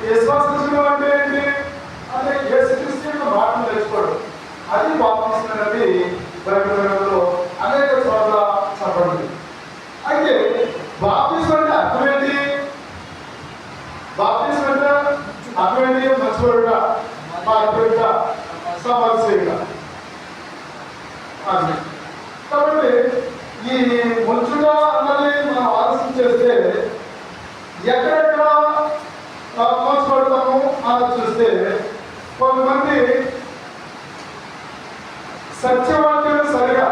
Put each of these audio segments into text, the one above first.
విశ్వాసించడం అంటే ఏంటి అంటే యేసుక్రీస్తు యొక్క మాటను తెలుసుకోవడం. అది బాప్తిస్మం అనేది బైబిల్ గ్రంథంలో అనేక చోట్ల చెప్పబడింది. అయితే బాప్తిస్మం అంటే అర్థం ఏంటి? బాప్తిస్మం అంటే అర్థం ఏంటి? మంచివాడుట, మార్పుట, సమస్యట. అది కాబట్టి ఈ ముంచుట అన్నది మనం ఆలోచన చేస్తే ఎక్కడెక్కడ మోసపడతాము అని చూస్తే కొంతమంది సత్యవాక్యాలు సరిగా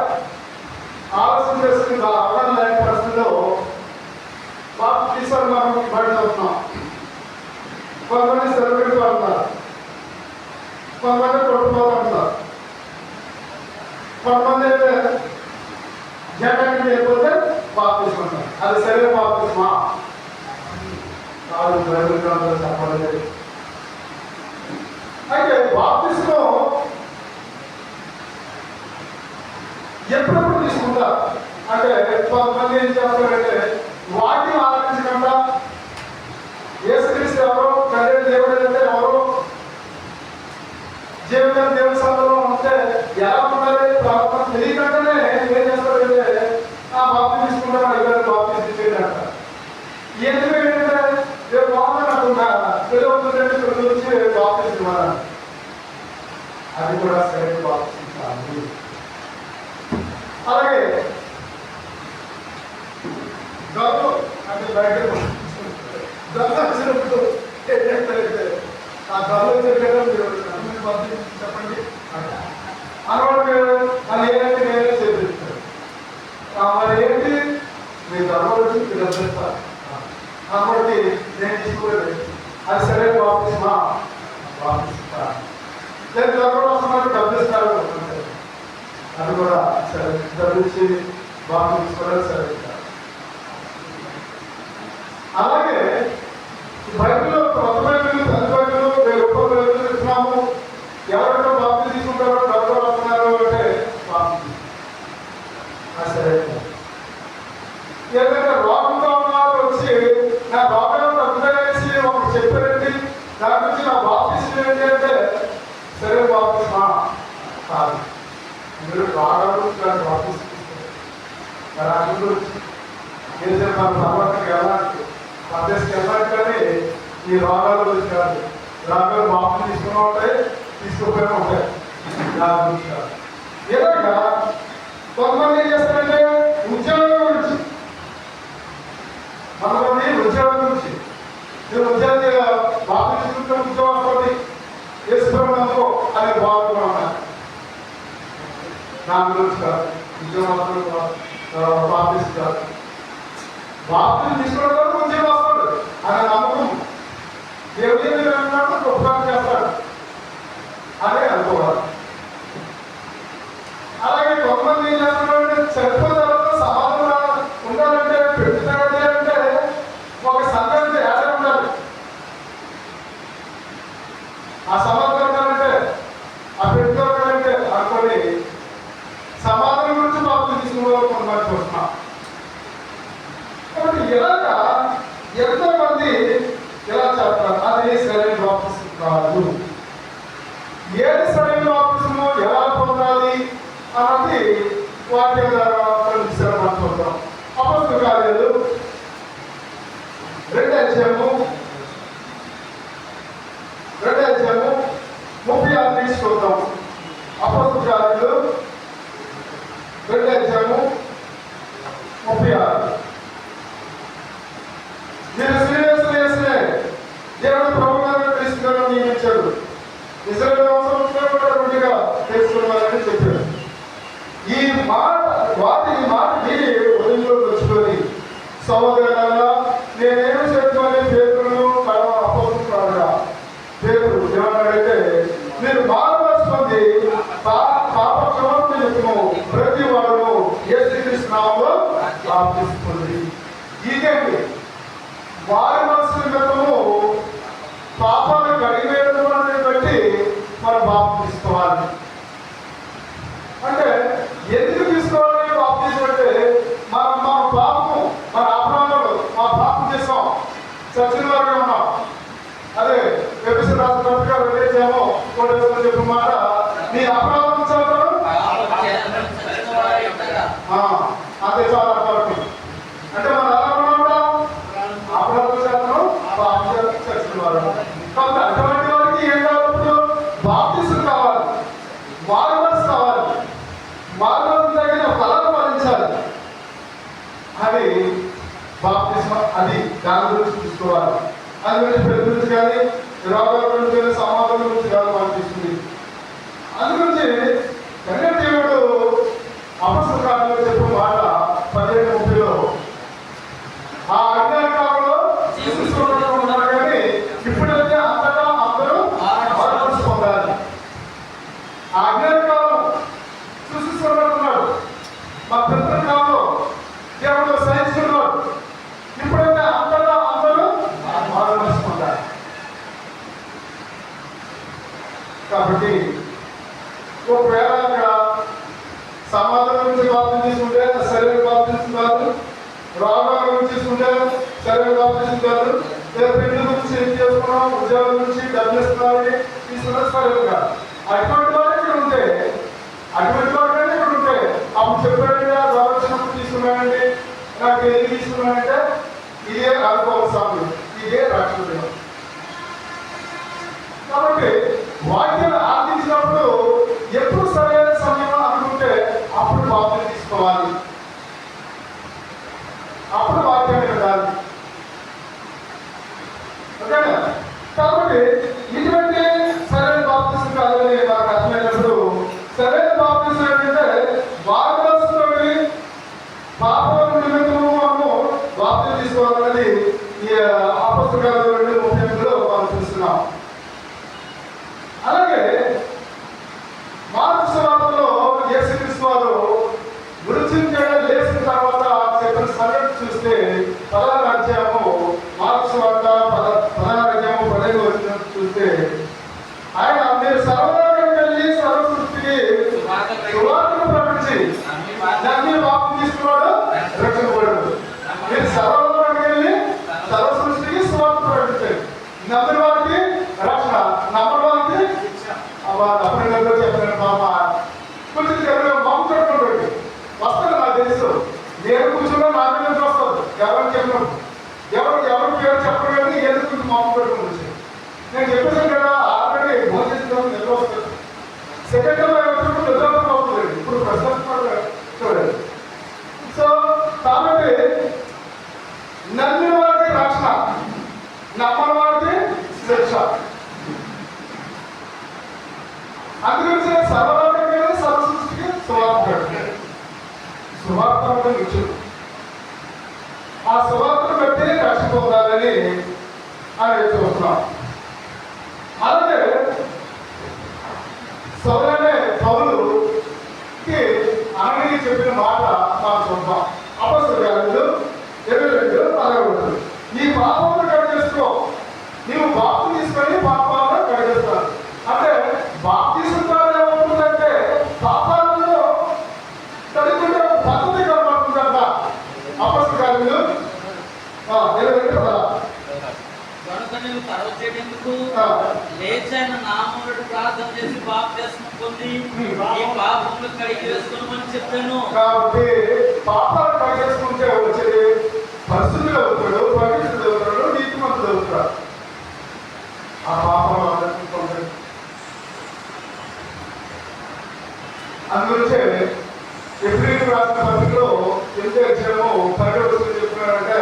ఆలోచన చేసుకుని అవగాహన లేని పరిస్థితిలో బాప్తిస్మం మనం బయట అవుతున్నాం. కొంతమంది సెలబ్రిటీ అంటారు, కొంతమంది కొట్టుకోవాలి అంటారు, కొంతమంది అయితే జగన్కి లేకపోతే బాప్తిస్మం అంటారు. అది సరైన బాప్తిస్మా కాదు, బైబిల్ గ్రంథంలో చెప్పలేదు. అయితే బాప్తిస్మం ఎప్పుడెప్పుడు తీసుకుంటారు అంటే కొంతమంది ఏం చేస్తారంటే వాటిని ఆలోచించకుండా యేసుక్రీస్తు ఎవరో, తండ్రి దేవుడు అంటే ఎవరో, జీవితం దేవుని సభలో ఉంటే ఎలా ఉండాలి ప్రవర్తన తెలియకుండానే ఏం చేస్తారంటే ఆ బాప్తిస్మం తీసుకుంటారు, అడిగారు బాప్తిస్మం తీసేయండి అంటారు. ఎందుకు ఏంటంటే రేపు బాగుందని అనుకుంటా తెలియవుతుందంటే ఇక్కడ నుంచి బాప్తిస్మం ఇవ్వాలి. అది కూడా సరైన బాప్తిస్మం కాదు. అలాగే గౌరవం అంటే బయట గౌరవం వచ్చినప్పుడు ఏంటంటే ఆ గౌరవం చెప్పారు మీరు చెప్పండి అనవాడు అని ఏంటంటే నేనే చేపిస్తాను. మరి ఏంటి మీ గౌరవం వచ్చి మీరు అభ్యస్తారు కాబట్టి నేను తీసుకోలేదు. అది సరైన బాప్తిస్మా? బాప్తిస్మా లేదు గౌరవం వస్తున్నట్టు అభ్యస్తారు, అది కూడా సరే డబ్బించి బాగా తీసుకోవడం సరే. అలాగే బైబిల్లో కొత్త బైబిల్, పెద్ద బైబిల్, గొప్ప బైబిల్ ఇస్తున్నాము. ఎవరైనా బాప్తి తీసుకుంటారో డబ్బులు వస్తున్నారు అంటే బాప్తి సరే. ఏదైనా రోగంతో ఉన్నవారు వచ్చి నా రోగం తగ్గుతాయనేసి ఒకరు చెప్పారండి, దాని గురించి నా బాప్తిస్మం ఏంటి అంటే సరే బాప్తిస్మా కాదు. మీరు రోగాలు బాప్తిస్మం గురించి ఏదైనా మన భగవంతుడికి వెళ్ళాలి, పద్ధతికి వెళ్ళాలి. కానీ ఈ రోగాల గురించి కాదు. రోగాలు బాప్తిస్మం తీసుకున్నా ఉంటాయి, తీసుకోపోయినా ఉంటాయి. దాని గురించి కాదు. ఇలాగా కొంతమంది ఏం చేస్తారంటే ఉద్యోగం గురించి, కొంతమంది ఉద్యోగం గురించి నేను ఉద్యోగం బాప్తిస్మం తీసుకుంటే ఉద్యోగం వస్తుంది వేసుకోవడంతో అది బాగుంటున్నా ఉంటాను. దాని గురించి కాదు. ఉద్యోగం బాప్తిస్మం కాదు. బాప్తిస్మం తీసుకోవడం ఉద్యోగం వస్తాడు అనే నమ్మకం దేవుడు ఏమి అన్నాడు, గొప్పగా చేస్తాడు అదే అనుకోవాలి. అలాగే కొంతమంది ఏం చేస్తున్నారంటే చనిపోయిన తర్వాత సమాధానం ఉండాలంటే పెట్టుతాడు అంటే ఒక సంఘానికి ఏడ ఉండాలి. ఆ సమాధానం ఉండాలంటే ఆ పెట్టుకోవాలంటే అనుకొని సమాధానం గురించి బాప్తిస్మం తీసుకునే కొంతమంది చూస్తున్నాం. కాబట్టి ఇలాగా ఎంతో మంది ఇలా చెప్తారు, అది సరైన బాప్తిస్మం కాదు. ఏది సరైన బాప్తిస్మం, ఎలా పొందాలి అన్నది వాక్యం ద్వారా కొన్ని మనం చూద్దాం. అపొస్తలుల కార్యాలు 2వ అధ్యాయము 36 తీసుకుందాం. అపొస్తలుల కార్యాలు 2వ అధ్యాయము 36. మీరు శ్రీనివాసులే దేవుడు ప్రభువుగా క్రీస్తుగా నియమించాడు, ఇశ్రాయేలు వంశంలో కూడా రెండుగా తెలుసుకున్నారని చెప్పాడు. ఈ మాట విని ఉదయంలో తెచ్చుకొని సహోదరులారా నేనేమి చెప్తాను పేతురును అపొస్తలులుగా పేతురు ఏమన్నాడంటే మీరు మానవస్ పొంది పాప క్షమాపణ నిమిత్తము ప్రతి వాడును యేసుక్రీస్తు నామములో బాప్తిస్మం పొంది. ఇదేంటి వారి మనసు నిమిత్తము పాపాన్ని కడిగివేయడం బట్టి మనం బాప్తిస్మం తీసుకోవాలి. అంటే ఎందుకు తీసుకోవాలి బాప్తిస్మం అంటే మన పాపము, మన అపరాధాలు, మా పాపం చేసాం, చచ్చిన వారిగా ఉన్నాం. అదే కోటేశ్వరం చెప్పిన మాట, నీ అపరాధం చేతను అంతే చాలా కాబట్టి అంటే మనం ఎలా ఉన్నాం, అపరాధం చేతను పాపం చేత చచ్చినవారు. కాబట్టి అటువంటి వారికి ఏం కావాలి, బాప్తిసం కావాలి, మారుమనసు కావాలి, మారుమనసు తగిన ఫలం ఫలించాలి. అది బాప్తిసం, అది దాని గురించి చూసుకోవాలి. అది పెళ్లి గురించి కానీ రోగాల గురించి కానీ సమాధానం గురించి కాదు మనం తీసుకుంది. అందుగురించి దేవుడు అపొస్తలుల కార్యాల్లో చెప్పిన మాట 17:30 ఆ అజ్ఞాన కాలంలో ఉన్నారు కానీ ఇప్పుడైతే అంతటా అందరూ మారుమనసు పొందాలి. ఆ అజ్ఞాన కాలం సృష్టిస్తున్నాడు, మా పితృ కాలంలో దేవుడు సహిస్తున్నాడు. ఇప్పుడైతే అంతటా అందరూ మారుమనసు పొందాలి. కాబట్టి ఒకవేళ అక్కడ సమాధానం నుంచి బాప్తిసం తీసుకుంటే శరీర బాప్తిసం కాదు, రోగాల గురించి తీసుకుంటే శరీర బాప్తిసం కాదు, లేదా పెళ్లి గురించి ఏం చేసుకున్నాం, ఉద్యోగం నుంచి డబ్బులు ఇస్తున్నారని తీసుకున్న శరీరం కాదు. అటువంటి వారు ఇక్కడ ఉంటే, అటువంటి వారు ఇక్కడ ఉంటే అప్పుడు చెప్పాడండి రోగం వచ్చినప్పుడు తీసుకున్నానండి, నాకు ఏది తీసుకున్నానంటే ఇదే అనుభవ సమయం, ఇదే రక్షణ. కాబట్టి వాక్యాన్ని ఆర్థించినప్పుడు ఎప్పుడు సరైన సమయం అనుకుంటే అప్పుడు బాప్తిసం తీసుకోవాలి, అప్పుడు వాక్యాన్ని వినాలి. ఓకేనా? కాబట్టి ఇటువంటి సరైన బాప్తిసం కాదని మనకు అర్థమైనప్పుడు సరైన బాప్తిసం ఏంటంటే మారుమనసుతో పాపం నిమిత్తము మనము బాప్తిసం తీసుకోవాలన్నది ఈ అపొస్తలుల కార్యాలు 2:38లో మనం చూస్తున్నాం. అలాగే మార్కు సువార్తలో యేసుక్రీస్తు వారు మృతి లేచిన తర్వాత చెప్పిన సంగతి చూస్తే 16వ అధ్యాయము మార్కు సువార్త 16వ అధ్యాయము 15వ వచనం చూస్తే ఆయన మీరు సర్వలోకానికి వెళ్ళి సర్వ సృష్టికి సువార్తను ప్రకటించి నమ్మి బాప్తిసం తీసుకున్నాడు రక్షించబడ్డాడు. మీరు సర్వలోకానికి వెళ్ళి సర్వ సృష్టికి సువార్త ప్రకటించారు. నమ్మిన వారికి రక్షణ, నమ్మని వారికి అప్పుడు చెప్పాను బాబా కొంచెం మాట్లాడుకోండి వస్తాను. నాకు తెలుసు నేను కూర్చున్నా నా మీద వస్తుంది ఎవరు చెప్పినప్పుడు ఎవరు పేరు చెప్పడం కానీ ఏదో కొంచెం మాట్లాడుకుని వచ్చాను. నేను చెప్పేసాను కదా ఆల్రెడీ భోజనం నిల్వ వస్తుంది. సెకండ్ వచ్చినప్పుడు నిద్రపోతుంది అవుతుంది, ఇప్పుడు ప్రశ్న చూడండి. సో కాబట్టి నమ్మిన వారికి రక్షణ, నమ్మని వారికి శిక్ష. అందుగురించి సర్వలోకానికి సర్వ సృష్టికి సువార్త నిత్యం ఆ సువార్తను బట్టి రక్షణ పొందాలని అని చూస్తున్నాం. అలాగే సౌలనే పౌలుకి అననీయ చెప్పిన మాట మనం చూద్దాం. అపొస్తలుల కార్యాలు 22:11 ఈ పాపమును కడిగేసుకో, నీవు బాప్తిసం తీసుకొని పాపాలను కడిగేస్తాను. అంటే బాప్తిసం ద్వారా ఏమవుతుందంటే పాపాలను కడుగుతుంటే ఒక పద్ధతి కనబడుతుందంట. అపొస్తలుల కార్యాలు 22:11 కనుక నీవు కడవచేటెందుకు లేచి ఆయన నామమున ప్రార్థన చేసి బాప్తిసం పొంది ఈ పాపములు కడిగి వేసుకోమని చెప్పాను. కాబట్టి పాపాలు కడిగేసుకుంటే వచ్చేది పరిశుద్ధులు అవుతాడు, పవిత్రుడు అవుతాడు, నీతిమంతుడు అవుతాడు. ఆ పాపం అందరికీ అందుగురించే ఎబ్రీయులకు రాసిన పత్రికలో 8వ అధ్యాయము 12వ వచనం చెప్తున్నారంటే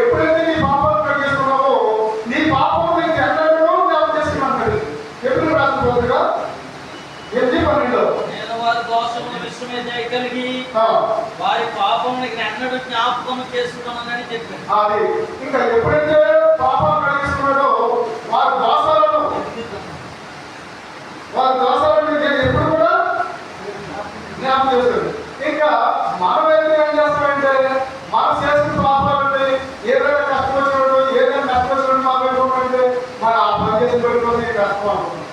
ఎప్పుడైతే నీ పాపాలు కడిగేసుకున్నావో నీ పాపం నీకు ఎన్నడూ జ్ఞాపకం చేసుకున్నాను. ఎబ్రీయులకు రాసిన పత్రిక 8:12 నేను వారి దోషముల విషయమే దయ కలిగి వారి పాపములకు ఎన్నడూ జ్ఞాపకం చేసుకున్నానని చెప్పాను. అది ఇంకా ఎప్పుడైతే పాపాలు కడిగేసుకున్నాడో వారి దోషాలను నేను ఎప్పుడు కూడా జ్ఞాపకం చేస్తాడు. ఇంకా మనం అయితే ఏం చేస్తామంటే మనం చేసిన పాపాలంటే ఏదైనా కష్టం వచ్చినట్టు ఏదైనా కష్టం వచ్చినట్టు మనం పెట్టుకోమంటే మన ఆ పని చేసి పెట్టుకోవాలి కష్టం అనుకుంటున్నాం.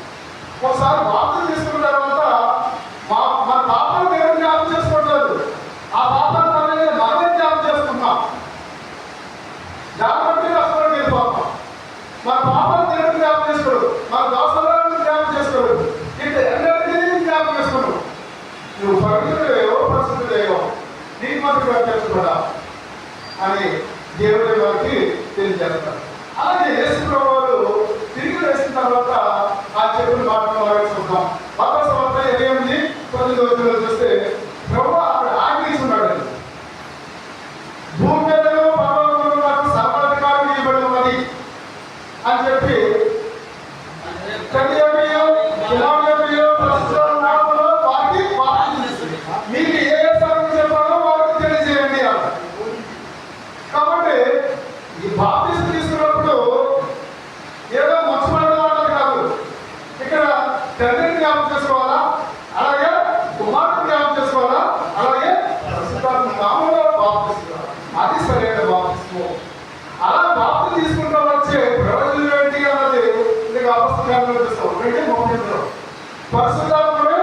ఒకసారి బాప్తిసం తీసుకున్న తర్వాత మన పాపాలు దేవుడు జ్ఞాపకం చేసుకోవట్లేదు, ఆ పాపాలు మనమే జ్ఞాపకం చేసుకుంటున్నాం. దాన్ని బట్టి కష్టపడి వెళ్ళిపోతాం. మన పాపాలు దేవుడు జ్ఞాపకం చేసుకోడు, మన దోషాలను జ్ఞాపకం చేసుకోడు. కుమారుడిగా చేర్చబడా అని దేవుడి వారికి తెలియజేస్తారు. అలాగే యేసు ప్రభువు తిరిగి వేసిన తర్వాత ఆ చెప్పులు మాటలు వారికి చూద్దాం. 8:28 చూస్తే ప్రభు అక్కడ ఆజ్ఞిస్తున్నాడు, భూమి మీదను పరలోకమును నాకు సర్వాధికారం ఇవ్వబడి ఉన్నది అని చెప్పి మీకు ఏ స్థానం చెప్పాలో వారికి తెలియజేయండి. కాబట్టి ఈ బాప్తిసం తీసుకున్నప్పుడు ఏదో మర్చిపోవడం అన్నది కాదు. ఇక్కడ తండ్రిని జ్ఞాపకం చేసుకోవాలా, అలాగే కుమారుని జ్ఞాపకం చేసుకోవాలా, అలాగే నామంలో బాప్తిసం, అది సరైన బాప్తిసం. అలా బాప్తి తీసుకుంటూ వచ్చే ప్రయోజనం ఏంటి అన్నది మీకు అపస్తుకాలను చూస్తాం. 2:30 పరిశుద్ధాత్మనే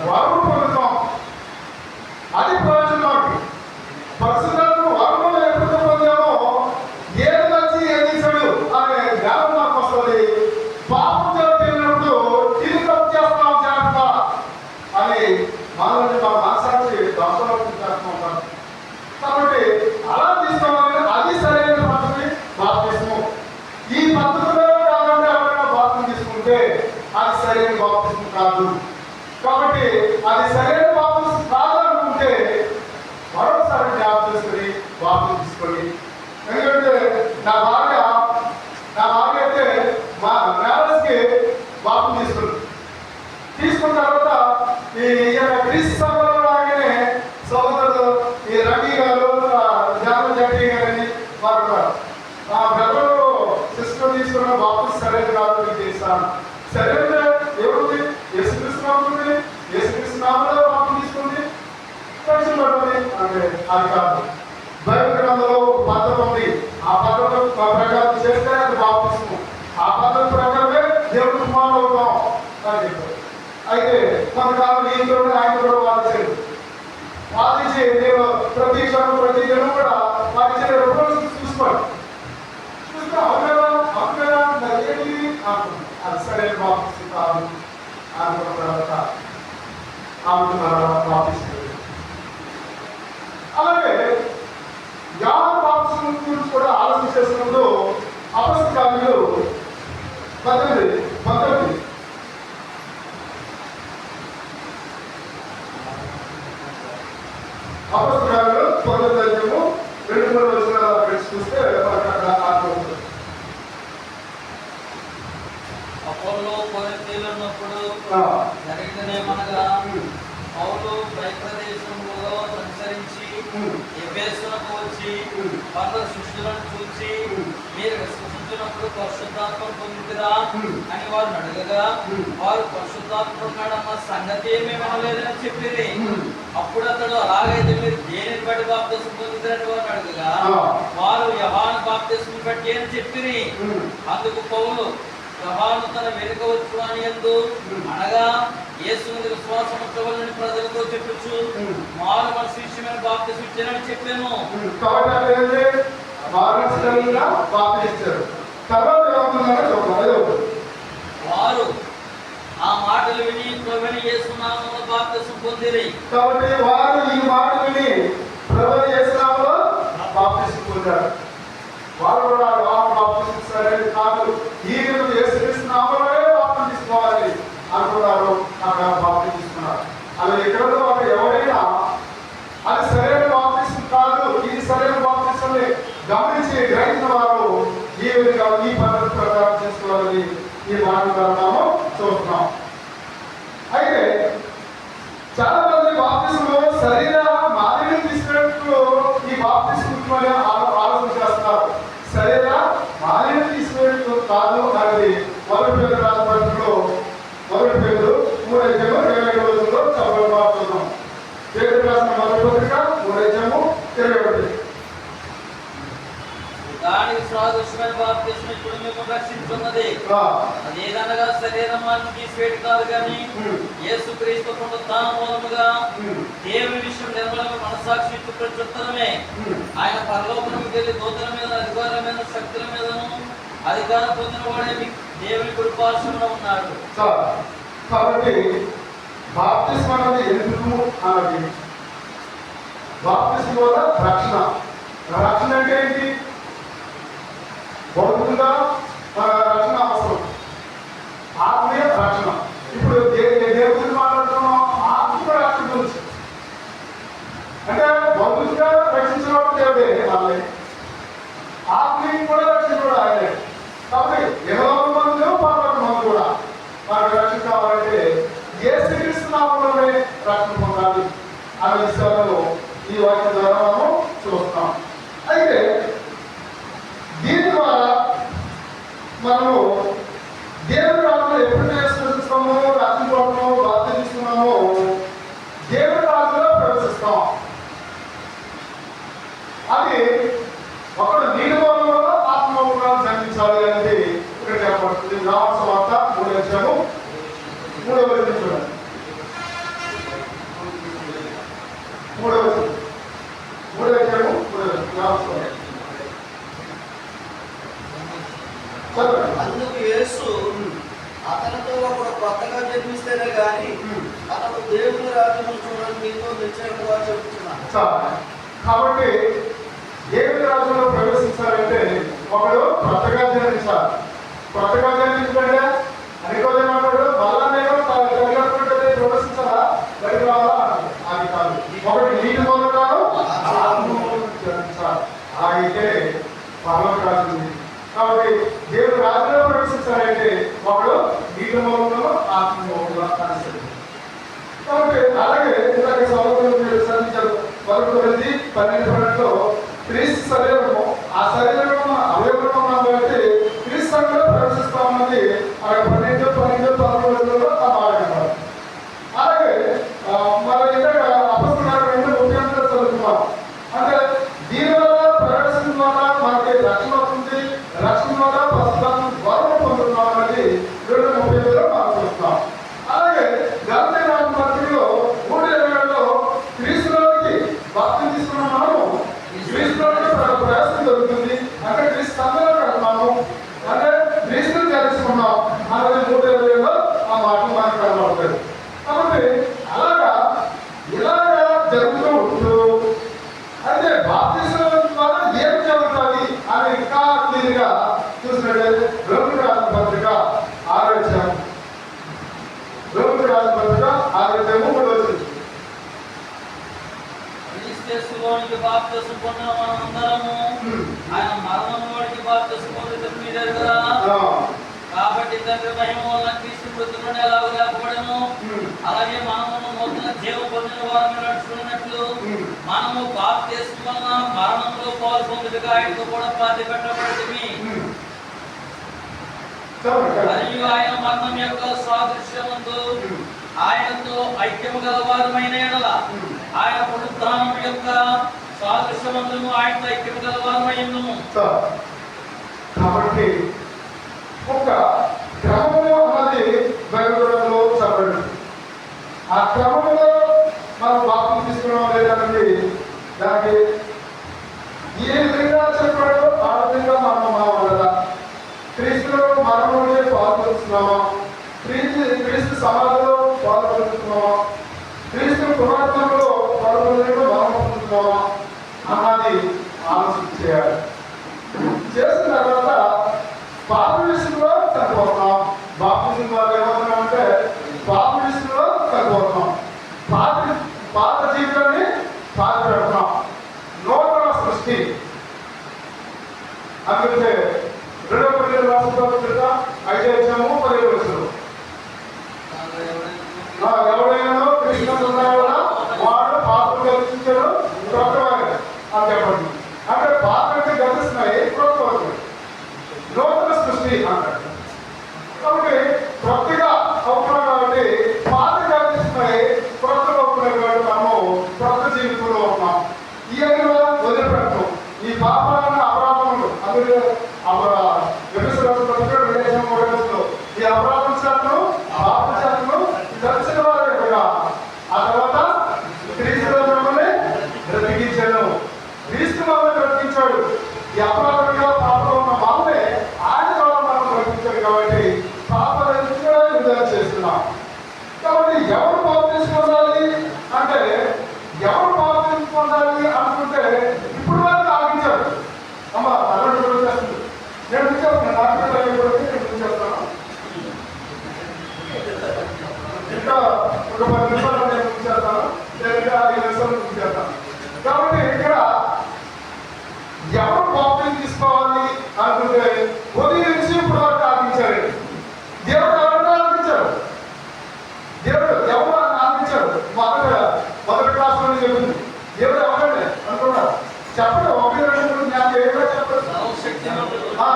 వారు పొందుతాం, అది ప్రయోజనం. పరిశుద్ధాత్మ వారు ఎప్పుడు పొందామో ఏది వచ్చి ఏది చెడు అనే జ్ఞానం నాకు వస్తుంది. పాపం జరిగినప్పుడు ఇది తప్పు చేస్తాం జాగ్రత్త అని మనల్ని మన మనసాక్షి దోషాలు చేస్తూ ఉంటాం. కాబట్టి అలా తీసుకోవాలి, అది సరైన పద్ధతి బాప్తిస్మం. ఈ పద్ధతిలో కాకుండా ఎవరైనా బాప్తిసం తీసుకుంటే అది సరైన బాప్తిస్మం కాదు. కాబట్టి అది సరైన బాప్తిసం కాదు అనుకుంటే మరోసారి జ్ఞాపకం చేసుకొని బాప్తిసం తీసుకోండి. ఎందుకంటే నా భార్య అయితే మా మ్యారేజ్కి బాప్తిసం తీసుకున్న తర్వాత ఈ క్రీస్తు సభలో రాగానే సోదరుడు ఈ రవి గారు, జాన జట్టి గారని వారు మా బ్రదరు సిస్టర్ తీసుకున్న బాప్తిసం సరైన కాదు చేస్తాను. సరైన ఎవరుంది? యేసుక్రీస్తు నామముంది, యేసుక్రీస్తు నామములో బాప్తిసం తీసుకుంది రక్షణ పడుతుంది అంటే అది కాదు. బైబిల్ గ్రంథంలో పద్ధతి ఉంది, ఆ పద్ధతి ప్రకారం చేస్తే అది బాప్తిసం. ఆ పద్ధతి ప్రకారమే దేవుడు కుమారుడు అవుతాం అని చెప్పారు. అయితే కొంతకాలం ఈయనతో ఆయన కూడా వాదించారు. వాదించి నేను ప్రతి క్షణం ప్రతి జనం కూడా వాదించే చూసుకోండి, చూస్తే అవునా ఏంటి అంటుంది. అది సరైన బాప్తిసం కాదు అనుకున్న తర్వాత బాప్తిస్తుంది. అలాగే యోహాను బాప్తిసం గురించి కూడా ఆలోచన చేస్తున్నప్పుడు అపొస్తలులు 19 అపొస్తలులు 19:2-3 చూస్తే అపోలో కొరింథీయులో ఉన్నప్పుడు జరిగినదేమనగా పౌలు ప్రదేశంలో సంచరించి ఎఫెసునకు వచ్చి కొందరు శిష్యులను చూసి మీరు విశ్వసించినప్పుడు పరిశుద్ధాత్మ పొందుతురా అని వారు అడగగా వారు పరిశుద్ధాత్మ ఉన్నాడన్న సంగతి ఏమీ వినలేదని చెప్పిరి. అప్పుడు అతడు అలాగైతే మీరు దేనిని బట్టి బాప్తిసం పొందుతారని వారు అడగగా వారు యోహాను బాప్తిసం బట్టి అని చెప్పిరి. అందుకు పౌలు యోహాను తన వెనుక వచ్చు అని యందు అనగా యేసు మీద విశ్వాసం ఉంచవలని ప్రజలతో చెప్పొచ్చు మారు మనసు విషయమైన బాప్తిసం ఇచ్చారని చెప్పాను. వారు ఆ మాటలు విని ప్రభుని యేసు నామములో బాప్తిసం పొందిరి. కాబట్టి వారు ఈ మాట విని ప్రభుని యేసు నామములో బాప్తిసం పొందారు. వారు కూడా బాప్తిసం సరైనది కాదు, ఈ యేసుక్రీస్తు నామములోనే బాప్తిసం తీసుకోవాలి అనుకున్నారు. అక్కడ బాప్తిసం తీసుకున్నారు. అలా ఎక్కడ వారు ఎవరైనా అది సరైన బాప్తిసం కాదు, ఇది సరైన బాప్తిసం గమనించి గ్రహించిన వారు ఈ విధంగా ఈ పద్ధతి ప్రకారం చేసుకోవాలని ఈ మాట ద్వారా చూస్తున్నాం. అయితే చాలా మంది బాప్తిసంలో సరైన మాదిరిని తీసుకున్నట్లు ఈ బాప్తిసం ఆలోచన చేస్తున్నారు. సరైన మాదిరిని తీసుకున్నట్లు కాదు అనేది 1 పేతురు రాసిన పత్రికలో 1 పేతురు 3:27 చదవడం చూద్దాం. పేతురు రాసిన 1 పత్రిక 3:21. దానికి సాదృశ్యమైన బాప్తిసం ఇప్పుడు మేము రక్షించున్నది. అదేదనగా శరీరమాన్ని తీసివేయడం కాదు కానీ యేసుక్రీస్తు పునరుత్థానం మూలముగా దేవుని విషయం నిర్మలమైన మనస్సాక్షి ప్రచుత్తరమే. ఆయన పరలోకమునకు వెళ్ళి దూతల మీద, అధికారుల మీద, శక్తుల మీదను అధికారం పొందిన వాడే దేవుని కృపాసనంలో ఉన్నాడు. కాబట్టి బాప్తిసం అనేది ఎందుకు అన్నది బాప్తిస్మం వల్ల రక్షణ. రక్షణ అంటే ఏంటి? భౌతికంగా మన రక్షణ అవసరం, ఆత్మీయ రక్షణ. ఇప్పుడు దేని గురించి మాట్లాడుతున్నాం? ఆత్మీయ రక్షణ గురించి. అంటే భౌతికంగా రక్షించిన దేవుడే వాళ్ళే, ఆత్మీయం కూడా రక్షించడం ఆయనే. కాబట్టి ఎనభై మంది పర్వత మంది కూడా మనకు రక్షణ కావాలంటే ఏ శ్రీకృష్ణనామంలోనే రక్షణ పొందాలి అనే విషయాలను ఈ వాక్యం ద్వారా మనం చూస్తాం. అయితే దీని ద్వారా మనము దేవుడి రాజులో ఎప్పుడైతే విశ్వసిస్తామో, రక్షించుకోవడమో, బాధ్యతిస్తున్నామో దేవుడి రాజులో ప్రవేశిస్తాం. అది ఒకడు నీటి మూలంలో ఆత్మూలంగా జన్మించాలి అనేది ఇక్కడ చెప్పబడుతుంది. యోహాను సువార్త 3వ అధ్యాయము 3వ వచనం చూడండి. 3వ వచనం, 3వ అధ్యాయము 3వ వచనం యోహాను సువార్త. అందుకు యేసు అతనితో ఒకడు కొత్తగా జన్మిస్తేనే గాని అతడు దేవుని రాజ్యము చూడని మీతో నిశ్చయంగా చెబుతున్నాను. కాబట్టి దేవుని రాజ్యంలో ప్రవేశించాలంటే ఒకడు కొత్తగా జన్మించాలి. కొత్తగా జన్మించండి అనేక మాట్లాడు మళ్ళా నేను తగినటువంటి ప్రవేశించాలా, బయట రావాలా? అది కాదు. ఒకటి నీటి మూలంగాను జన్మించాలి, అలాగైతే పరలోక రాజ్యం ఉంది. కాబట్టి దేవుడు రాజులో ప్రవేశించాలంటే ఒకడు నీటి మూలంలో ఆత్మ మూలంలో కనిపిస్తుంది. కాబట్టి అలాగే ఇందాక సౌలభ్యం మీరు సాధించారు 12:12 క్రీస్తు శరీరము, ఆ శరీరము అవయవము కాబట్టి క్రీస్తు సంఘంలో ప్రవేశిస్తామన్నది అక్కడ 12:13 సమాధానం. అలాగే మన ఇందాక అపొస్తలుల 2:31 చదువుతున్నాం. అంటే దీనివల్ల ప్రవేశం ద్వారా మనకి రక్షణ వస్తుంది, రక్షణ వల్ల ప్రస్తుతం వరం పొందుతున్నాం అనేది 2:30 మనం చూస్తాం. అలాగే గలతీ రాసిన పత్రికలో 3:27 క్రీస్తులోకి బాప్తిసం తీసుకున్న మనము క్రీస్తులోకి ప్రవేశం జరుగుతుంది. అంటే క్రీస్తు సంఘంలో కడుతున్నాము, అంటే క్రీస్తుని తెలుసుకున్నాం అనేది 3:27 ఆ మాటలు మనకు కనబడతాయి. కాబట్టి ఇలాగా జరుగుతూ ఉంటూ అయితే బాప్తిసం ద్వారా ఏం జరుగుతుంది అని ఇంకా క్లియర్గా చూసినట్లయితే రోమిలకు రాసిన పత్రిక 6వ అధ్యాయం, రోమిలకు రాసిన పత్రిక 6వ అధ్యాయము 3వ వచనం. క్రీస్తులోనికి బాప్తిసం పొందిన మనమందరము ఆయన మరణంలోనికి బాప్తిసం పొందుటకు మీరే కదా. కాబట్టి తండ్రి మహిమ వలన క్రీస్తు మృతులను ఎలాగో లేపబడెను, అలాగే మనము నూతన జీవం పొందిన వారము నడుచుకున్నట్లు మనము బాప్తిసం వలన మరణంలో పాలు పొందుటకు ఆయనతో కూడా పాతిపెట్టబడితిమి. మరియు ఆయన మరణం యొక్క సాదృశ్యమందు ఆయనతో ఐక్యము గలవారమైన ఎడల ఆయన పునరుత్థానం యొక్క సాదృశ్యమందును ఆయనతో ఐక్యము గలవారమైనము. కాబట్టి ఒక క్రమము అన్నది బైబిల్లో చెప్పండి. ఆ క్రమంలో మనం బాప్తిసం తీసుకున్నాం లేదన్నది దానికి ఏ విధంగా చెప్పాడో ఆ విధంగా మనం మాట్లాడాలా. క్రీస్తులో మరణంలో పాల్గొంటున్నామా, క్రీస్తు సమాధిలో పాల్గొంటున్నామా, క్రీస్తు పునరుత్థానంలో పాల్గొనడంలో పాల్గొంటున్నామా అన్నది ఆలోచన చేయాలి. చేసిన తర్వాత పాప విషయంలో చనిపోతున్నాం. బాప్తిసం ద్వారా ఏమవుతున్నాం అంటే పాప విషయంలో చనిపోతున్నాం. పాత జీవితాన్ని పాత పెడుతున్నాం. నూతన సృష్టి అందుకే 2వ కొరింథీయులకు రాసిన పత్రిక 5వ అధ్యాయము 17వ వచనం. ఎవడైనా క్రీస్తు వాడు పాపం గతించాడు క్రొత్తవాడు అని చెప్పండి. అంటే పాప అంటే గతిస్తున్నాయి, క్రొత్త నూతన సృష్టి అంటారు. కాబట్టి కొత్తగా అవుతున్నాం కాబట్టి పాత గతిస్తున్నాయి, క్రొత్తగా అవుతున్నాయి కాబట్టి మనము క్రొత్త జీవితంలో ఉన్నాం. ఇవన్నీ వదిలిపెడతాం. ఈ పాపాలను అపరాధములు అందులో ఈ అపరాధం శాతం పాప శాతం తెలిసిన వారు కదా. ఆ తర్వాత క్రీస్తులో మిమ్మల్ని బ్రతికించాడు, క్రీస్తు మమ్మల్ని బ్రతికించాడు. ఈ అపరాధంగా పాపలో ఉన్న మమ్మల్ని ఆయన ద్వారా మనం బ్రతికించాడు. కాబట్టి పాప విడుదల చేస్తున్నాం. ముంచేస్తాను, నాకు అయిపోతే నేను ముంచేస్తాను. ఇంకా ఒక 10 నిమిషాలు నేను ముంచేస్తాను, లేదా 5 నిమిషాలు ముంచేస్తాను. కాబట్టి ఇక్కడ ఎవరు బాప్టిజం తీసుకోవాలి అనుకుంటే ఉదయం నుంచి ఇప్పుడు వరకు ఆలోచించారు. దేవుడు ఎవరైనా ఆలోచించారు, దేవుడు ఎవరు ఆలోచించారు. మొదటి క్లాస్ లో చెప్పింది దేవుడు ఎవరండి అనుకున్నారు. చెప్పండి, 1, 2, 3 నాకు ఏమైనా చెప్పండి.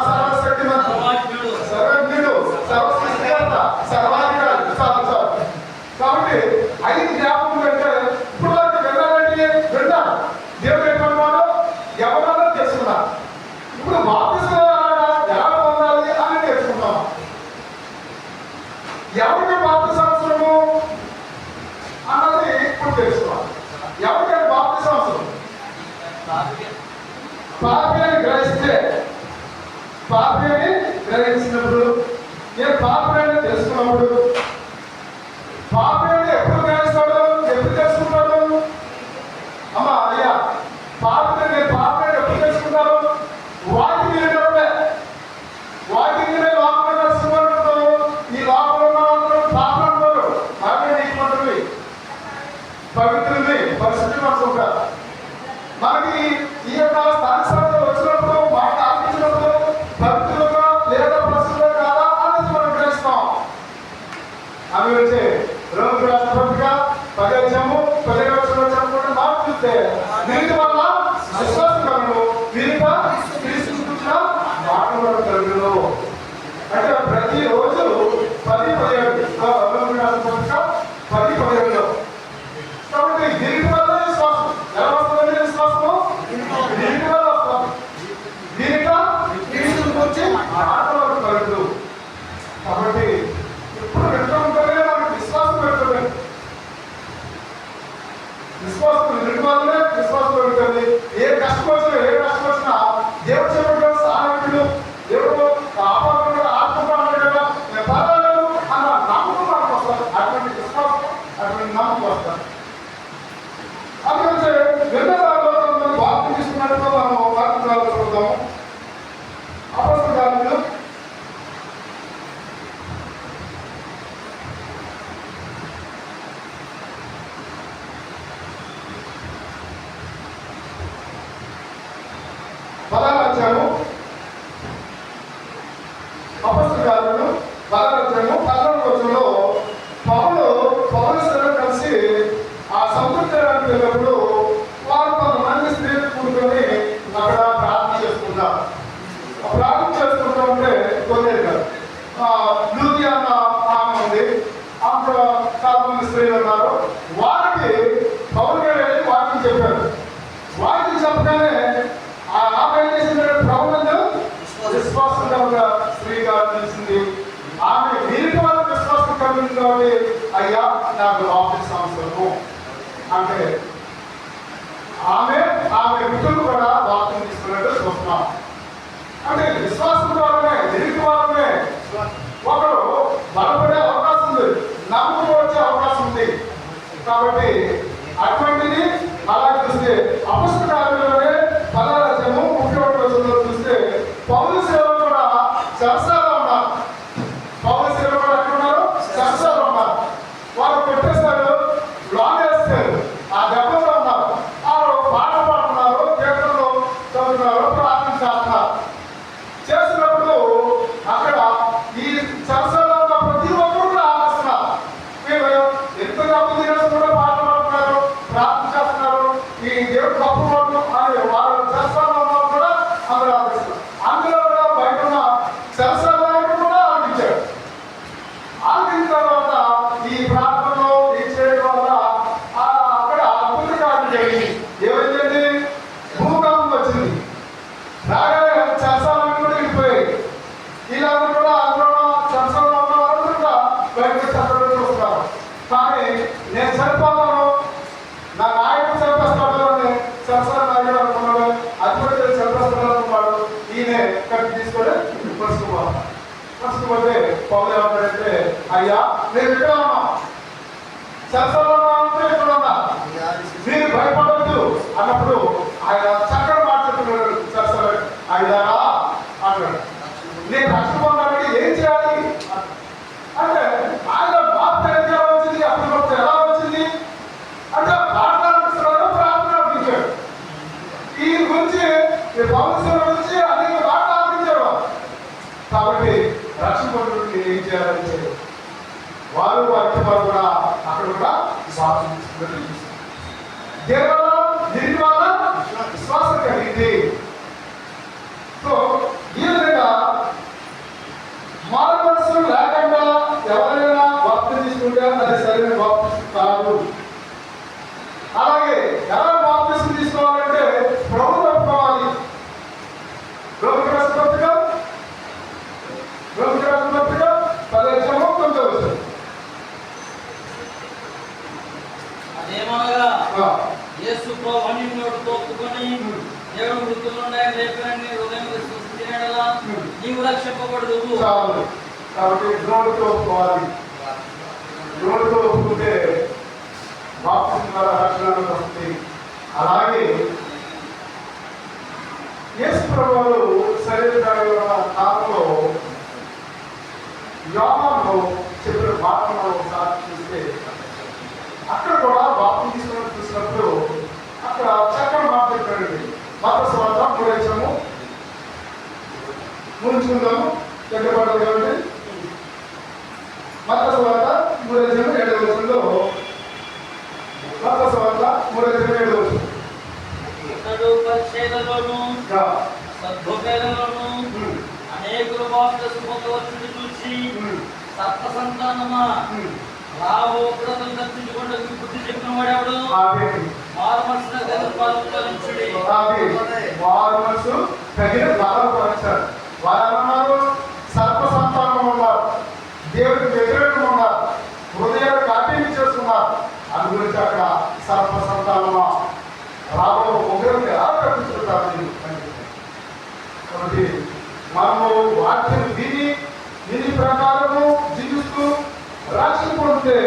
సర్వశక్తిమంతుడు, సర్వజ్ఞుడు, సర్వసృష్టికర్త, సర్వాధికారి. చాలు. కాబట్టి 5 జ్ఞాపకం అంటే ఇప్పుడు వరకు విన్నారండి, విన్నారు. దేవుడు ఎటువంటి ఎవరన్నా తెలుసుకున్నారు. ఇప్పుడు బాప్తిస్మం ఎలా పొందాలి అని తెలుసుకుంటాం. ఎవరికి బాప్తిస్మం అవసరము అన్నది ఇప్పుడు తెలుసుకోవాలి. ఎవరికైనా బాప్తిస్మం అవసరం? పాపిని గ్రహించినప్పుడు, నేను పాపిని తెలుసుకున్నప్పుడు, పాపిని ఎప్పుడు గ్రహిస్తాడు, ఎప్పుడు తెలుసుకుంటాడు? అమ్మా అయ్యా, పాపిని నేను పాపిని ఎప్పుడు తెలుసుకుంటాను? వాటికి వెళ్ళినప్పుడే. వాటికి లోపల తెలుసుకుంటారు. ఈ లోపల ఉన్న వాళ్ళు పాపలు అంటారు, పాపిని నీకుంటుంది, పవిత్రుని, పరిస్థితి అనుకుంటారు. మనకి ఈ యొక్క స్థానిక వచ్చినప్పుడు, మాట ఆపించినప్పుడు భక్తులుగా లేదా ప్రస్తుతం కాదా అనేది మనం గ్రహిస్తాం. అవి వచ్చే రోగి రాష్ట్ర పత్రిక 10 మాట చూస్తే వీటి వల్ల విశ్వాసకరము, వీరిక తీసుకుంటున్న మాటలు కలుగును. అంటే ప్రతిరోజు 10-17 రోగి రాష్ట్ర పత్రిక 10-17. కాబట్టి దీనికి వల్ల విశ్వాసం ఎలా వస్తుందండి? విశ్వాసము దీనికి వల్ల వస్తుంది. దీనిక తీసుకొచ్చి మాటలు కలుగును. కాబట్టి ఇప్పుడు వింటూ ఉంటేనే మనకు విశ్వాసం పెడుతుంది. విశ్వాసం వినడం వల్లనే విశ్వాసం పెడుతుంది. ఏ కష్టం వచ్చినా దేవుడు చెప్పడం సాయకుడు, దేవుడు ఆపదలు ఆడుకుంటాడు కదా, పర్వాలేదు అన్న నమ్మకం మనకు వస్తుంది. అటువంటి విశ్వాసం, అటువంటి నమ్మకం వస్తుంది. అందుకంటే విన్న దాంట్లో మనం బాప్తిజం తీసుకున్నట్టుగా మనం వాక్యాలు చూద్దాము. అపొస్తలుల కార్యములు 16వ అధ్యాయము. అపొస్తలుల కార్యములు 16వ అధ్యాయము 11వ వచనంలో పౌలు కలిసి ఆ సముద్ర తీరానికి వెళ్ళినప్పుడు వారు కొంతమంది స్త్రీలు కూడుకొని అక్కడ ప్రార్థన చేసుకుంటారు. ప్రార్థన చేసుకుంటూ ఉంటే కొద్దిగా లూదియా అన్న ఆమె ఉంది, అక్కడ చాలా మంది స్త్రీలు ఉన్నారు. వారికి పౌలు గారు వెళ్ళి వాక్యం చెప్పారు. వాక్యం చెప్పగానే ఆమె ఏం చేసింది? ప్రభువునందు విశ్వాసంగా ఉన్న స్త్రీగా తెలిసింది. ఆమె వీరికి వాళ్ళ విశ్వాసం కలిగింది కాబట్టి అయ్యా నాకు బాప్తిజం అవసరము అంటే ఆమె కుటుంబం కూడా బాప్తిజం తీసుకున్నట్టు చూస్తున్నాం. అంటే విశ్వాసం ద్వారానే, వీరికి వాళ్ళనే ఒకరు బలపడే అవకాశం ఉంది, నమ్మకం వచ్చే అవకాశం ఉంది. కాబట్టి అటువంటిది అలా చూస్తే అపొస్తలుల కార్యములోనే 16వ అధ్యాయము 31వ వచనంలో చూస్తే పౌలు సేవలు కూడా చెరసాలలో ఉన్నారు. పౌలు సేవలు కూడా ఎక్కడ ఉన్నారు? చెరసాలలో ఉన్నారు. వారు కొట్టేస్తారు, లాగేస్తారు, ఆ దెబ్బలో ఉన్నారు. వాళ్ళు పాట పాడుతున్నారు, కీర్తనలు చదువుతున్నారు, ప్రార్థన చేస్తున్నారు. చేసినప్పుడు అక్కడ ఈ చెరసాలలో ఉన్న ప్రతి ఒక్కరు కూడా ఆలోచిస్తున్నారు. వీళ్ళు ఎంత గొప్ప కూడా పాట పాడుతున్నారు, ప్రార్థన చేస్తున్నారు, ఈ దేవుడు గొప్ప వాళ్ళు అని వారు చెరసాలలో ఉన్నవారు కూడా అందరూ ఆలోచిస్తున్నారు. అందులో కూడా బయట ఉన్న చెరసాలలో కూడా ఆలోచించారు. ఆలోచించిన తర్వాత ఈ ప్రాంతంలో ఈ చేయడం వల్ల అక్కడ అద్భుత కార్యం జరిగింది. ఏమైందండి? భూకంపం వచ్చింది. రాగానే చెరసాలను కూడా వెళ్ళిపోయాయి. వీళ్ళందరూ కూడా అందులో చెరసాలలో ఉన్న వాళ్ళు కూడా బయటకు చెప్పడం చూస్తున్నారు. కానీ నేను సరిపోతాను, నా నాయకుడు చంపేస్తాడు అని చెరసాల నాయకుడు అనుకున్నాడు. అధిపతి చంపేస్తాడు అనుకున్నాడు. ఈయన కట్టి తీసుకొని పసుకుపోతే పౌలు ఏమంటాడంటే, అయ్యా నేను ఇక్కడ ఉన్నాం, చెరసాలలో ఉన్నామంటే ఇక్కడ ఉన్నా, మీరు భయపడద్దు అన్నప్పుడు ఆయన చక్కగా మాట్లాడుతున్నాడు. చెరసాల అయ్యారా అంటాడు. నేను రక్షణ పొందాలంటే ఏం చేయాలి అంటే ఆయన మార్పు ఎలా వచ్చింది, అప్పుడు ఎలా వచ్చింది అంటే ప్రార్థన ప్రార్థించాడు. ఈ గురించి పౌరుషుల గురించి అనేక మాటలు ఆలోచించాడు. కాబట్టి రక్షణ పొందడానికి ఏం చేయాలంటే వారు వారి వారు కూడా అక్కడ కూడా దీని వల్ల విశ్వాసం కలిగింది. సో ఈ విధంగా మారు మనసు లేకుండా ఎవరైనా బాప్తిసం తీసుకుంటే అది సరైన బాప్తిసం కాదు. అలాగే ఎలా బాప్తిసం తీసుకోవాలంటే ప్రభువు ఒప్పుకోవాలి. రోమిలకు రాసిన పత్రిక 10:9. అదేమనగా యేసు ప్రభువుని నోటితో ఒప్పుకొని దేవుడు మృతుల నుండి ఆయన లేపినని హృదయం విశ్వసించిన యెడల నీవు రక్షింపబడుదువు. కాబట్టి నోటితో ఒప్పుకోవాలి. నోటితో ఒప్పుకుంటే బాప్తిసం ద్వారా రక్షణ వస్తుంది. అలాగే యేసు ప్రభువు శరీర కాలంలో యోహాను చెప్పిన మాటలను ఒకసారి చూస్తే అక్కడ కూడా బాప్తిసం తీసుకుని చూసినప్పుడు అక్కడ చక్కని మాట చెప్పాడండి. మత్తయి సువార్త 3:3 ముంచుకుందాము ఎక్కడపడదు కాబట్టి మత్తయి సువార్త 3:7 మత్తయి సువార్త 3:7 ఇతడు పరిచర్యలోను సద్భోగేలలోను అనేకులు బాప్తిసం పొందవచ్చును చూసి సత్త సంతానమా రావు ప్రజలు దర్శించుకుంటూ బుద్ధి చెప్పిన వాడెవడు మారు మనసు తగిన బలం ఫలించుడి. మారు మనసు తగిన బలం ఫలించారు. వారు ఏమన్నారు? సర్వ సంతానం ఉన్నారు, దేవుడికి వ్యతిరేకం ఉన్నారు, హృదయాలు కాపీలు చేస్తున్నారు. అందు గురించి అక్కడ సర్వ సంతానమా రాబో ఉగ్రం ఎలా తప్పించుకుంటారు. కాబట్టి మనము వాక్యం దీని ప్రకారము జీవిస్తూ రక్షణ పొందితే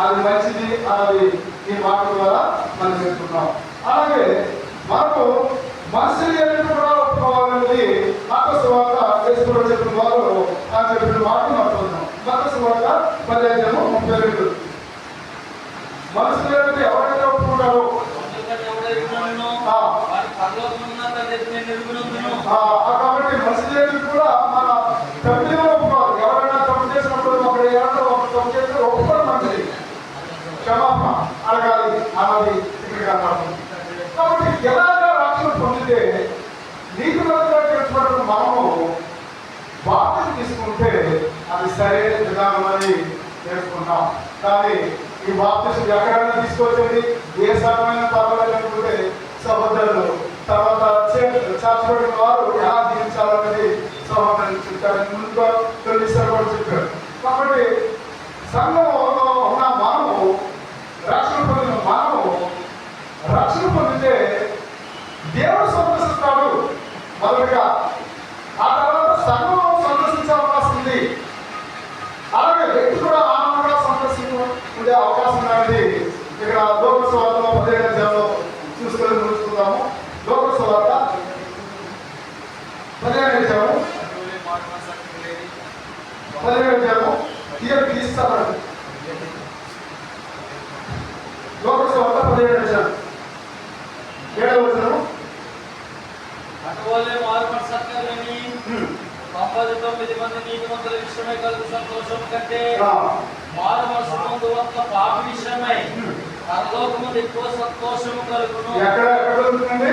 అది మంచిది. అది ఈ మాట ద్వారా మనం చెప్తున్నాం. అలాగే మనకు మనసు కూడా ఒప్పుకోవాలనేది మత్తయి సువార్త యేసు చెప్పిన వారు ఆ చెప్పిన మాట మాట్లాడుతున్నాం. మత్తయి సువార్త 10:32 మనసు లేదంటే ఎవరైతే ఒప్పుకుంటారో కాబట్టి మనసు లేదు కూడా మన తప్పు ఒప్పుకోవాలి. ఎవరైనా తప్పు చేసినప్పుడు ఒకటి తప్పు చేస్తే ఒప్పుకోవడం మంచిది, క్షమాపణ అడగాలి అన్నది ఇక్కడ. కాబట్టి ఎలాగా రక్షణ పొందితే నీకు తెలుసుకున్నప్పుడు మనము బాప్తిసం తీసుకుంటే అది సరైన విధానం అని నేర్చుకుంటాం. కానీ ఈ బాప్తిసం ఎక్కడైనా తీసుకొచ్చేది ఏ సమయమైన పర్వాలేదు అనుకుంటే సహోదరులు తర్వాత చాచబడిన వారు ఎలా జీవించాలనేది సహోదరులు చెప్తారు. ముందుగా తొలిసారి కూడా చెప్పారు. కాబట్టి సంఘంలో ఉన్న మనము రక్షణ పొందిన మనము రక్షణ పొందితే దేవుడు సంతోషిస్తాడు మొదలుగా. ఆ తర్వాత సంఘం సంతోషించే అవకాశం ఉంది. అలాగే వ్యక్తి కూడా ఆనందంగా సంతోషించే అవకాశం అనేది ఇక్కడ లోక సువార్తలో 15 చూసుకొని చూసుకుందాము. లోక సువార్త 15 తీస్తాడు. లోక సువార్త 15 7 అటువల్లే మారు మనసు అక్కర్లేని 99 మంది నీతిమంతుల విషయమై కలుగు సంతోషం కంటే మారు మనసు పొందు ఒక్క పాపి విషయమై పరలోకమందు ఎక్కువ సంతోషము కలుగును. ఎక్కడ దొరుకుతుందండి?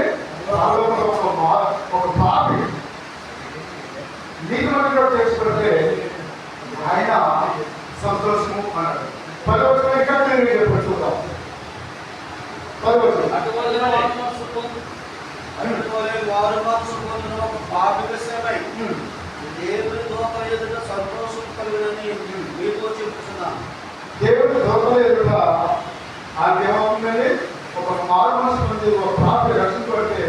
ఒక పాపి నీతిమంతుడు చేసుకుంటే ఆయన సంతోషము అన్నాడు. 10వ వచనం ఇంకా నేను చూద్దాం. 10వ వచనం అటువల్లే వారు మనసు పొందిన ఒక పాపి విషయమై దేవుని దూతల ఎదుట సంతోషం కలుగునని మీతో చెప్తున్నాను. దేవుని దూతల ఎదుట ఏమవుతుందండి? ఒక మారు మనసు పొంది ఒక పాపి రక్షించబడితే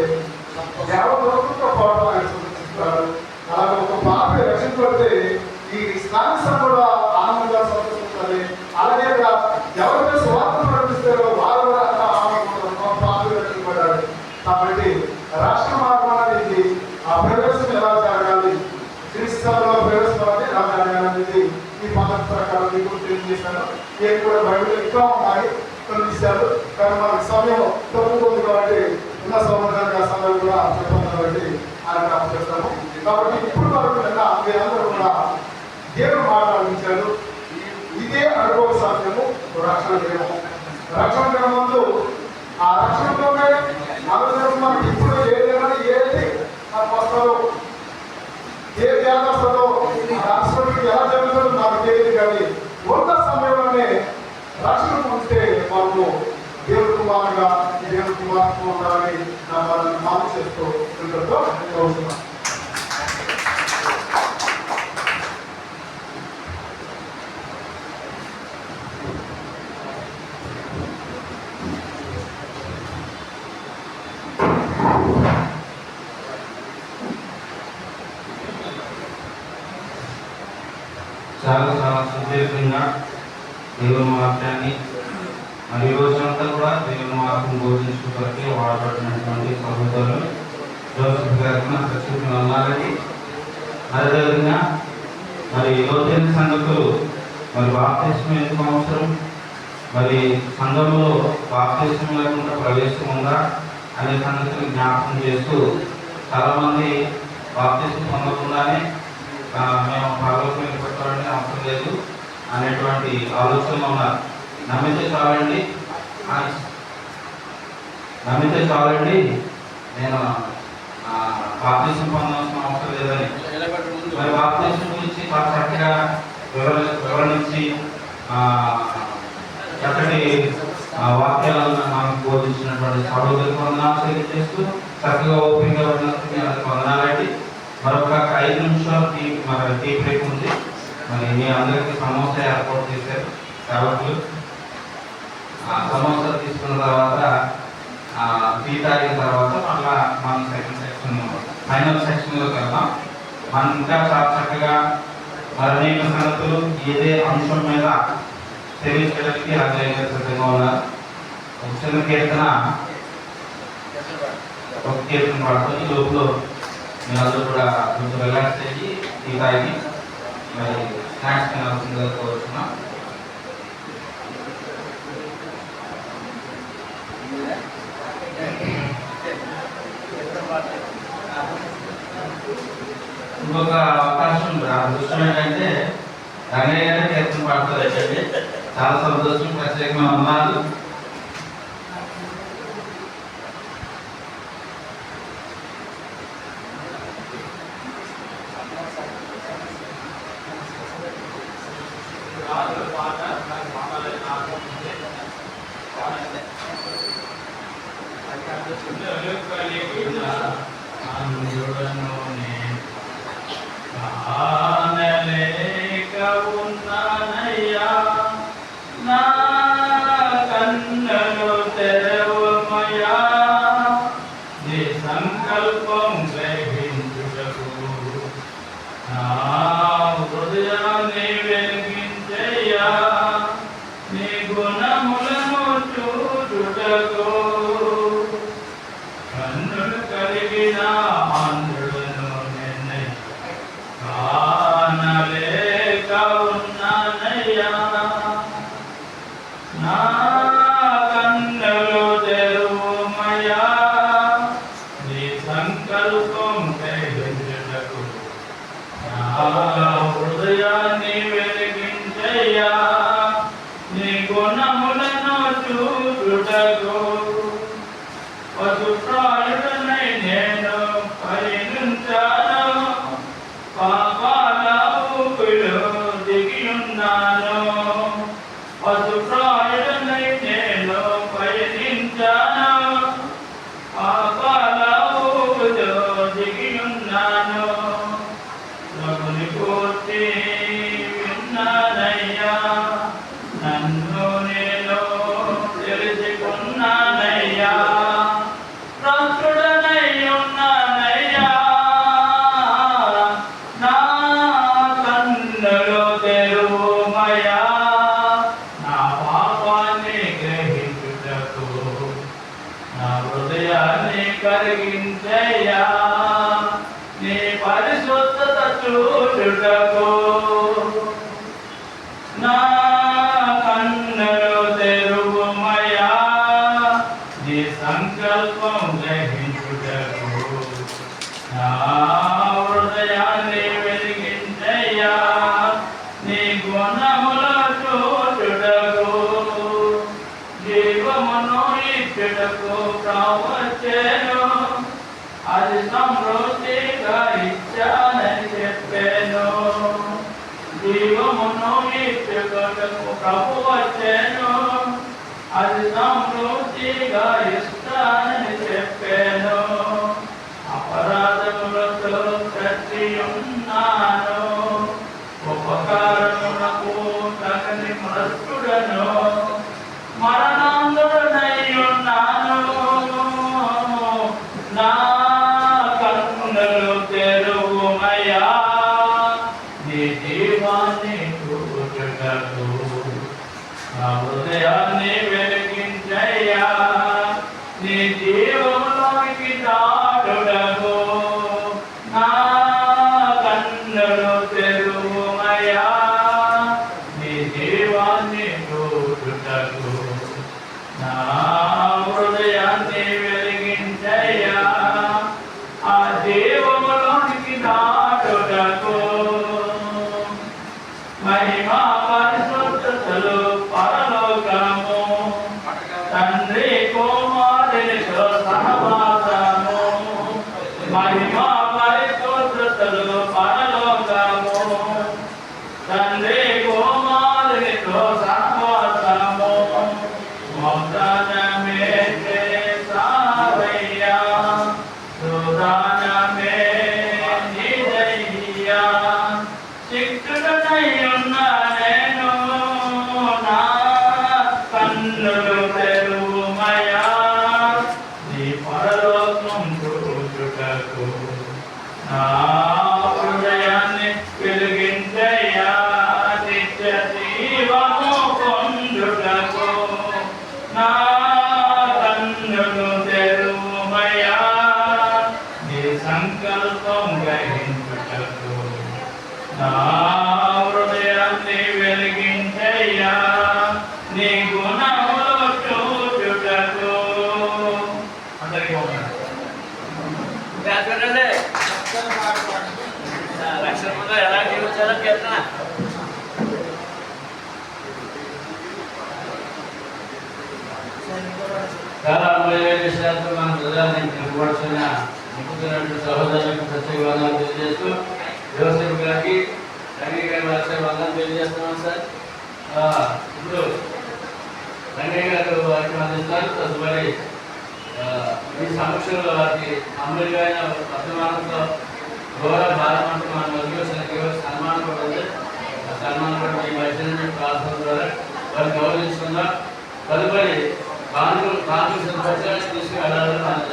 దేవదూతలతో పాటు ఆయన సంతోషిస్తారు. అలాగే ఒక పాపి రక్షించబడితే ఈ స్థానిక కూడా ఆనందంగా సంతోషిస్తారు. అలాగే ఎవరైతే స్వార్థం నడిపిస్తారో వారు కూడా ఆనందపడతారు. పాపి రక్షించబడ్డాడు కాబట్టి రాష్ట్ర మార్గం అనేది ఆ ప్రవేశం ఎలా జరగాలి, క్రీస్తులో ప్రవేశపడాలి రాజధాని అనేది ఈ పద్ధతి ప్రకారం మీకు తెలియజేశాను. ఏం కూడా బైబిల్ ఇంకా ఉన్నాయి కొన్ని విషయాలు, కానీ మనకు సమయం తక్కువ ఉంది కాబట్టి ఉన్న సంవత్సరానికి ఆ సమయం కూడా చెప్పడం కాబట్టి ఆయన చేస్తాము. కాబట్టి ఇప్పుడు వరకు నిన్న మీరందరూ కూడా దేవుడు మాట్లాడించారు. ఇదే అనుభవ సాధ్యము రక్షణ దినము. రక్షణ దినం ముందు ఆ రక్షణతోనే అనుదినం మనకి ఇప్పుడు ఏదైనా ఏది వస్తారో ఏ వ్యాధి రాష్ట్రానికి ఎలా జరుగుతుందో నాకు తెలియదు, కానీ ఉన్న సమయంలోనే రక్షణ పొందితే మనము దేవుడి కుమారుగా దేవుడి కుమార్తె ఉండాలని వాళ్ళని మాట చేస్తూ ఇంతతో కోరుతున్నాం. చాలా చాలా సుదీర్ఘంగా దేవుని వాక్యాన్ని మరి ఈ రోజంతా కూడా దేవుని వాక్యం బోధించుకోవడానికి వాడబడినటువంటి సహోదరులు జోసెఫ్ గారికి ప్రత్యేకంగా ఉన్నారని, అదేవిధంగా మరి లోతైన సంగతులు మరి బాప్తిస్మం ఎందుకు అవసరం, మరి సంఘంలో బాప్తిస్మం లేకుండా ప్రవేశం ఉందా అనే సంగతులు జ్ఞాపకం చేస్తూ చాలామంది బాప్తిస్మం పొందకుండానే మేము పరలోకం వెళ్ళిపోతామని అవసరం లేదు అనేటువంటి ఆలోచనలో ఉన్నారు. నమ్మితే చాలండి నేను బాప్తిస్మం పొందాల్సిన అవసరం లేదని, మరి బాప్తిస్మం గురించి చాలా చక్కగా వివరించి చక్కటి వాక్యాలను మనకు బోధించినటువంటి సహోదరులకు వందనాలు చేస్తూ చక్కగా ఓపికగా ఉన్నందుకు వందనాలండి. మరొక 5 నిమిషాలు టీ బ్రేక్ ఉంది. మరి మీ అందరికీ సమోసా ఏర్పాటు చేశారు కాబట్టి సమోసా తీసుకున్న తర్వాత టీ తాగిన తర్వాత మళ్ళా మనం సెకండ్ సెక్షన్ ఫైనల్ సెక్షన్లోకి వెళ్దాం. మనం ఇంకా చాలా చక్కగా మరి అనేక సంగతులు ఏదే అంశం మీద తెలియచేయడానికి అధ్యయన సిద్ధంగా ఉన్నారు. ఒక చిన్న కీర్తన పడుతుంది. ఈ లోపల మీరందరూ కూడా కొంచెం రిలాక్స్ అయ్యి టీ తాగి మరి స్నాక్స్ తినాల్సిందిగా కోరుతున్నాం. ఇంకొక అవకాశం అదృష్టం ఏంటంటే రంగయ్య గారు కీర్తన పాడతారు. అయితే చాలా సంతోషం, ప్రత్యేకంగా ఉన్నారు. ఉన్నానయ్యా నా కన్నులు తెరవమయ్యా, నీ సంకల్పం గ్రహించుటకు నా హృదయాన్ని వెలిగించయ్యా, నీ గుణములను చూచుటకు కన్నులు కలిగిన ఆంధ్రులను కానలేక ఉన్నానయ్యా, నా కన్నులు తెరువుమయ్యా, నీ సంకల్పం గ్రహించుటకు నా హృదయాన్ని వెలిగించయ్యా, నీ గుణములను చూచుటకు పశుప్రాయుడనై నేను పయనించాను, పాపాల ఊపిలో దిగియున్నాను. పశుప్రాయుడనై నేను పయనించాను, పాపాల ఊపిలో దిగియున్నాను. ప్రభుని పూర్తి విన్నానయ్యా, నన్ను నేను తెలుసుకున్నానయ్యా, భక్తుడనై ఉన్నానయ్యా, నా కన్నులు చూచుటకు నా కన్నులు తెరువుమయా నీ సంకల్పం గ్రహించుటకు నా హృదయాన్ని వెలిగించయ్యా నీ గుణముల చూచుటకు జీవమును ఇచ్చుటకు కావచ్చేను అది సమృద్ధిగా ఇచ్చానని చెప్పాను జీవమును ఇచ్చుటకు ప్రభు వచ్చాను అది సమృద్ధిగా ఇస్తానని చెప్పాను అపరాధములతో ప్రతి ఉన్నాను ఉపకారమునకు తగని మృష్టుడను మరణాంధుడనై ఉన్నాను నా కన్నులు తెరువుమయా నీ దీవాన్ని చూచుటకు నా హృదయాన్ని వెలిగించయ్యా నీ జీవంలోకి దాటుటకు నా కన్నులు తెరువుమయా నీ జీవాన్ని చూచుటకు నా హృదయాన్ని వెలిగించయ్యా ఆ జీవములోనికి దాటుటకు మహిమా పరిశుద్ధతలు పరలోకము తండ్రి కుమారునితో సహవాసము మహిమా పరిశుద్ధతలు పరలోకము తండ్రి కుమారునితో సహవాసము మొదనమే చేసావయ్యా సుదానమే నిజయ్యా శిక్షుడనై ఉన్న నేను నా కన్నులు తెరువుమయా నీ పరలోకం చూచుటకు నా హృదయాన్ని వెలిగించయ్యా నిత్య జీవము పొందుటకు నా కన్నులు తెరువుమయా నీ సంకల్పం గ్రహించుటకు నా హృదయాన్ని వెలిగించయ్యా నీ గుణములు చూచుటకు అందరికీ లక్షల ముందు ఎలా జీవించాలో చెప్తున్నా చాలా అమూల్యమైన విషయాలతో మన హృదయాన్ని నింపబడుతున్న నింపుతున్నటువంటి సహోదరులకు ప్రత్యేక వందనాలు తెలియజేస్తూ వ్యవసాయ గారికి రంగయ్య గారి వారి వందనాలు తెలియజేస్తున్నాం సార్ ఇప్పుడు రంగయ్య గారు వారికి అందిస్తారు తదుపరి ఈ సమక్షంలో వారికి అమూల్యమైన వర్తమానంతో గౌరవ భారమంటూ మన మధ్య సన్మానం కూడా ఉంది ఆ సన్మానం కూడా మీ మధ్య ప్రార్థన ద్వారా వారు గౌరవించుకుందాం తదుపరి కాంగ్రెస్ తీసుకువెళ్ళాలని మనం